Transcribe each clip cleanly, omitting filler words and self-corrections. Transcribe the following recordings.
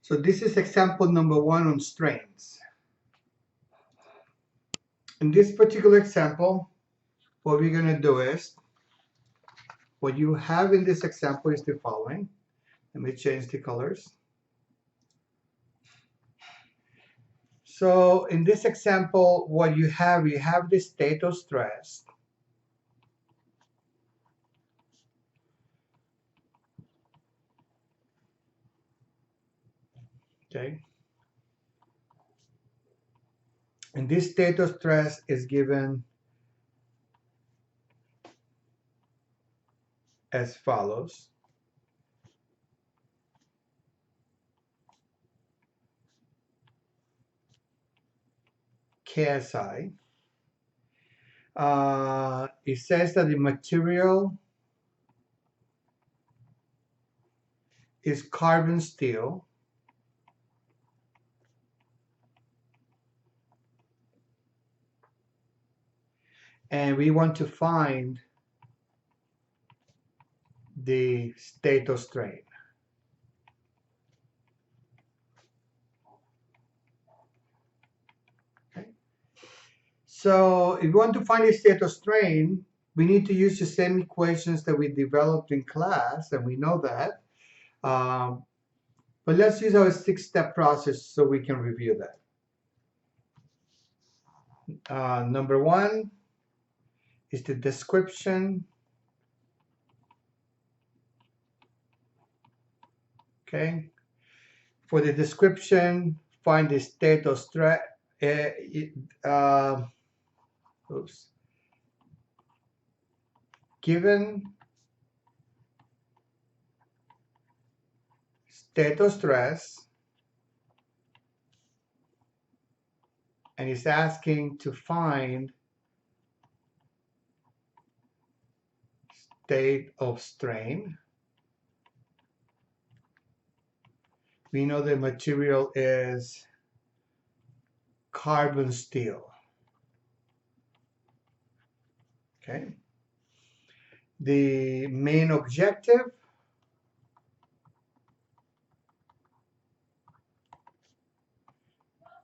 So this is example number 1 on strains. In this particular example, what we're going to do is, what you have in this example is the following. Let me change the colors. So in this example, what you have the state of stress. Okay. And this state of stress is given as follows. KSI. It says that the material is carbon steel. And we want to find the state of strain. Okay. So if we want to find the state of strain, we need to use the same equations that we developed in class, and we know that. But let's use our 6-step process so we can review that. Number 1 is the description. Okay. For the description, find the state of stress. Given state of stress, and it's asking to find state of strain. We know the material is carbon steel. Okay. The main objective,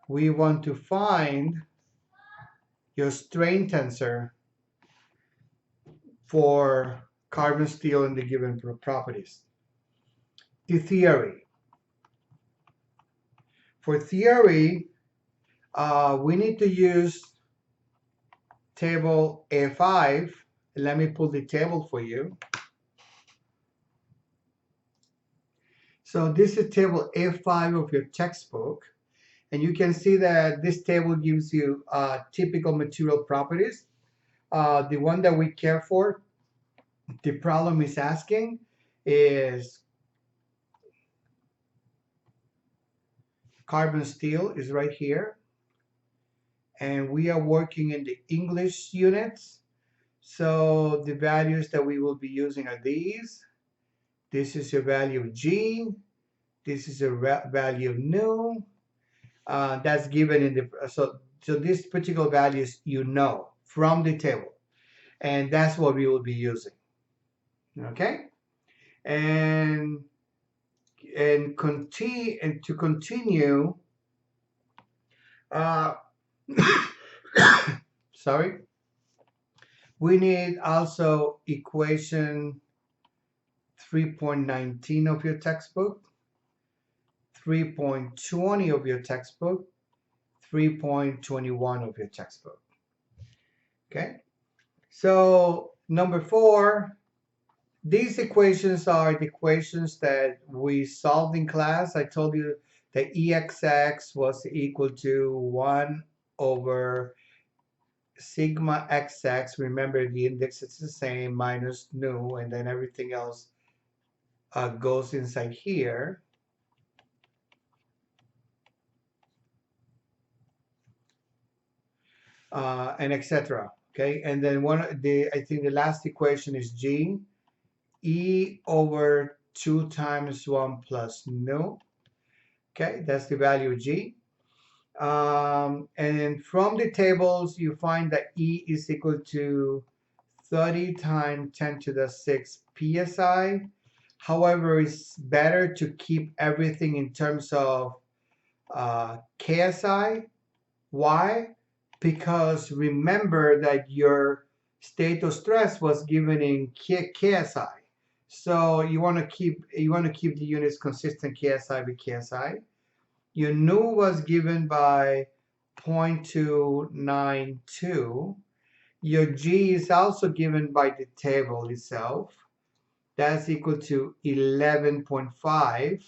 we want to find your strain tensor for carbon steel and the given properties. The theory. For theory, we need to use table A5. Let me pull the table for you. So this is table A5 of your textbook. And you can see that this table gives you typical material properties. The one that we care for, the problem is asking, is carbon steel is right here. And we are working in the English units. So the values that we will be using are these. This is your value of G. This is a value of nu. That's given in the, so this particular values you know from the table. And that's what we will be using. Okay? And to continue, sorry, we need also equation 3.19 of your textbook, 3.20 of your textbook, 3.21 of your textbook. Okay? So number 4, these equations are the equations that we solved in class. I told you that Exx was equal to 1 over sigma xx. Remember, the index is the same, minus nu, and then everything else goes inside here. And etc. Okay, and then I think the last equation is G, E over 2 times 1 plus nu. Okay, that's the value of G. And from the tables, you find that E is equal to 30 times 10 to the 6 psi. However, it's better to keep everything in terms of KSI. Why? Because remember that your state of stress was given in KSI. So you want to keep the units consistent, KSI with KSI. Your nu was given by 0.292. Your G is also given by the table itself. That's equal to 11.5.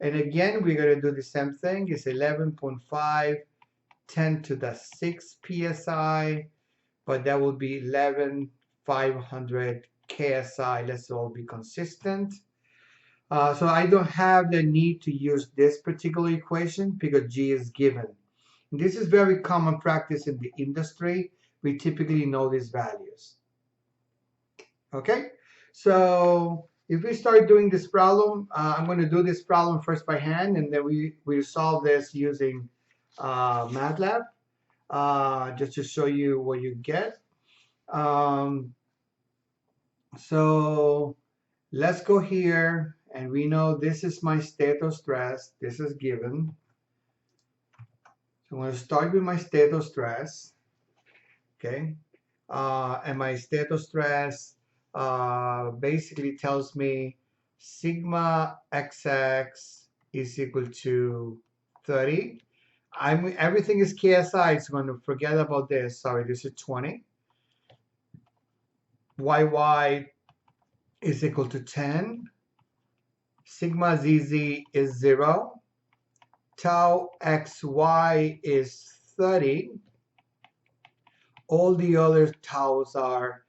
And again, we're going to do the same thing. It's 11.5, 10 to the 6 psi, but that will be 11,500 ksi. Let's all be consistent. So I don't have the need to use this particular equation because G is given. This is very common practice in the industry. We typically know these values. Okay, so if we start doing this problem, I'm going to do this problem first by hand, and then we solve this using MATLAB, just to show you what you get. So let's go here, and we know this is my state of stress. This is given. So I'm going to start with my state of stress. Okay, and my state of stress basically tells me sigma xx is equal to 30. Everything is KSI, so I'm going to forget about this. Sorry, this is 20. YY is equal to 10. Sigma ZZ is 0. Tau XY is 30. All the other taus are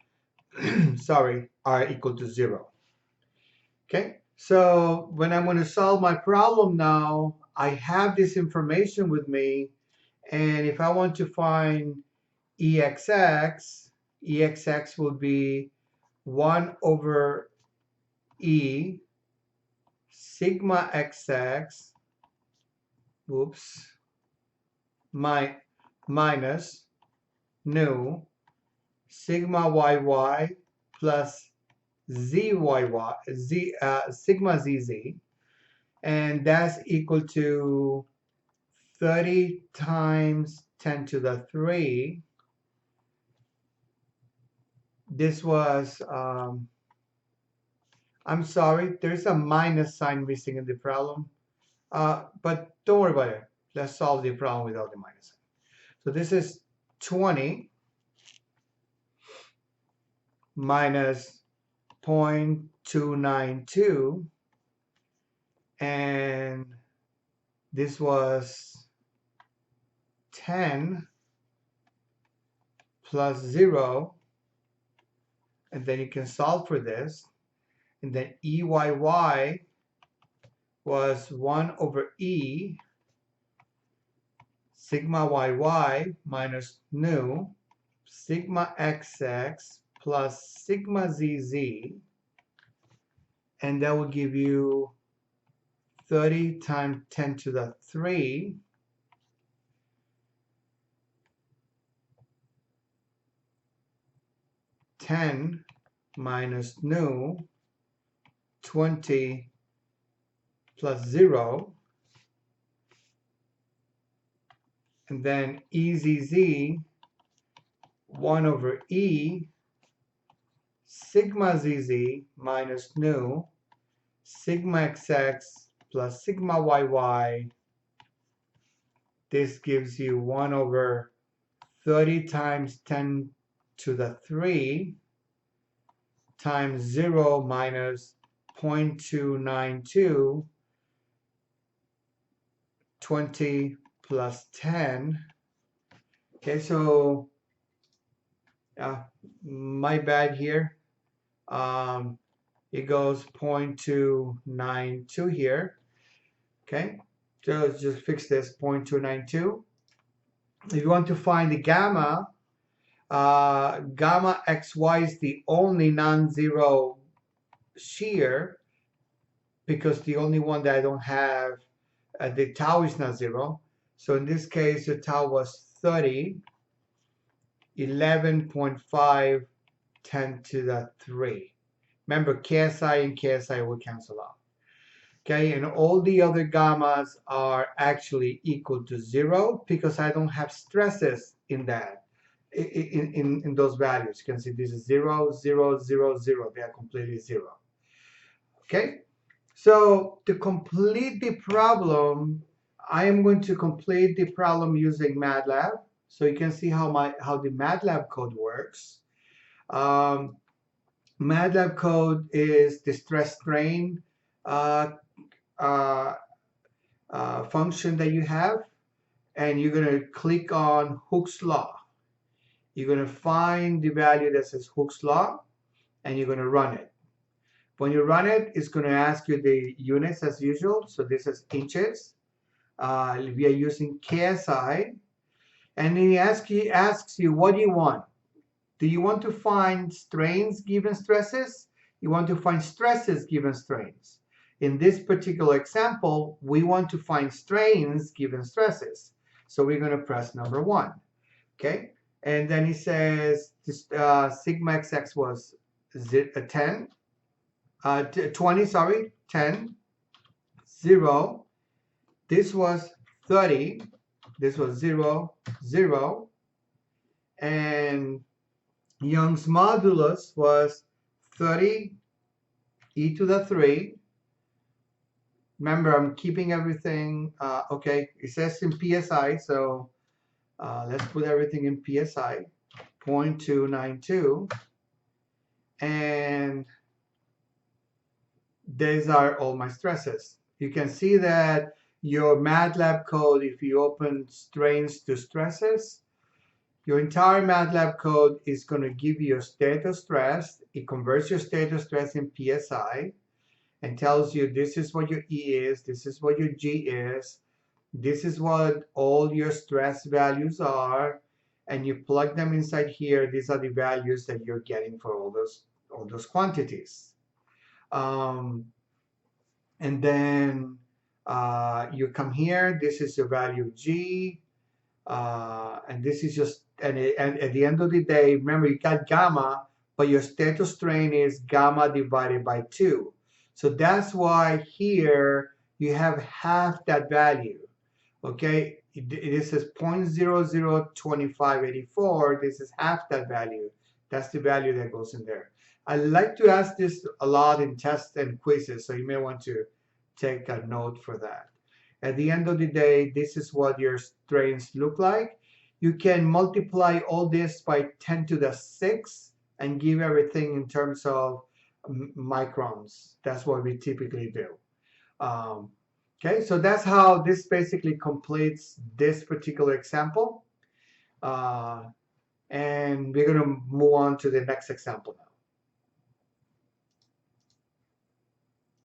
are equal to 0. Okay, so when I'm going to solve my problem now, I have this information with me, and if I want to find EXX will be 1 over E sigma XX, minus nu sigma YY plus sigma ZZ, and that's equal to 30 times 10 to the 3. This was, I'm sorry, there's a minus sign missing in the problem, but don't worry about it. Let's solve the problem without the minus sign. So this is 20 minus 0.292, and this was 10 plus 0, and then you can solve for this, and then EYY was 1 over E sigma YY minus nu sigma XX plus sigma ZZ, and that will give you 30 times 10 to the 3 10 minus nu 20 plus 0, and then EZZ 1 over E sigma ZZ minus nu sigma XX plus sigma YY. This gives you 1 over 30 times 10 to the 3 times 0 minus 0.292, 20 plus 10. Okay, so my bad here. It goes 0.292 here. Okay, so let's just fix this 0.292. If you want to find the gamma, gamma XY is the only non-zero shear, because the only one that I don't have, the tau is not 0. So in this case, the tau was 30, 11.5, 10 to the 3. Remember, KSI and KSI will cancel out. Okay, and all the other gammas are actually equal to 0 because I don't have stresses in that, in those values. You can see this is 0, 0, 0, 0. They are completely 0. Okay, so to complete the problem, I am going to complete the problem using MATLAB. So you can see how the MATLAB code works. Um, MATLAB code is the stress strain uh, uh, function that you have, and you're going to click on Hooke's law. You're going to find the value that says Hooke's law, and you're going to run it. When you run it, it's going to ask you the units as usual. So this is inches. We are using KSI, and then he asks you, what do you want? Do you want to find strains given stresses? You want to find stresses given strains. In this particular example, we want to find strains given stresses. So we're going to press number 1. Okay. And then he says this, sigma xx was 10, 20, sorry, 10, 0. This was 30. This was 0, 0. And Young's modulus was 30 e to the 3. Remember, I'm keeping everything, okay, it says in PSI, so let's put everything in PSI, 0.292. And these are all my stresses. You can see that your MATLAB code, if you open strains to stresses, your entire MATLAB code is going to give you a state of stress. It converts your state of stress in PSI and tells you this is what your E is, this is what your G is, this is what all your stress values are, and you plug them inside here. These are the values that you're getting for all those quantities. And then you come here. This is your value G, and this is just, and at the end of the day, remember you got gamma, but your state of strain is gamma divided by 2. So that's why here you have half that value. Okay, this is 0.002584. This is half that value. That's the value that goes in there. I like to ask this a lot in tests and quizzes, so you may want to take a note for that. At the end of the day, this is what your strains look like. You can multiply all this by 10 to the 6 and give everything in terms of microns. That's what we typically do. Okay, so that's how this basically completes this particular example. And we're going to move on to the next example now.